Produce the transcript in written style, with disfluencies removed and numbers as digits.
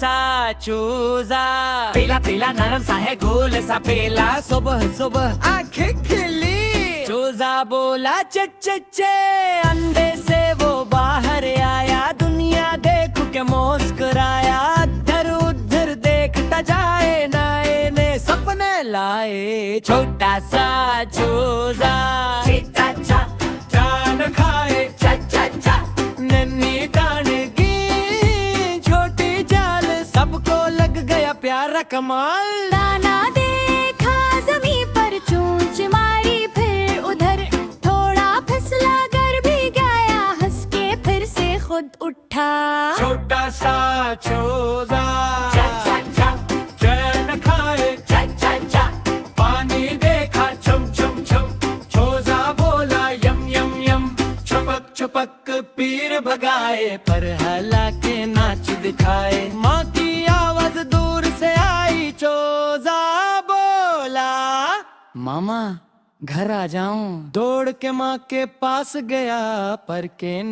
सा चूजा, पीला पीला नरम सा है गोल सा पीला, सुबह सुबह आंखें खिली। चूजा बोला चे अंडे से वो बाहर आया, दुनिया देखो के मुस्कुराया, इधर उधर देखता जाए, नए नए सपने लाए। छोटा सा चूजा जान खाए नन्ही टाणगी, छोटी चाल सबको लग गया प्यारा कमाल। दाना देखा जमीन पर चोंच मारी, फिर उधर थोड़ा फिसला कर भी गया, हंस के फिर से खुद उठा। छोटा सा चूजा चैन खाए पानी देखा छम छम छम, चूजा बोला यम यम यम, छपक छपक पीर भगाए, पर हालांकि नाच दिखाए। माँ की आवाज दूर से आई, चूजा बोला मामा घर आ जाऊं, दौड़ के माँ के पास गया, पर के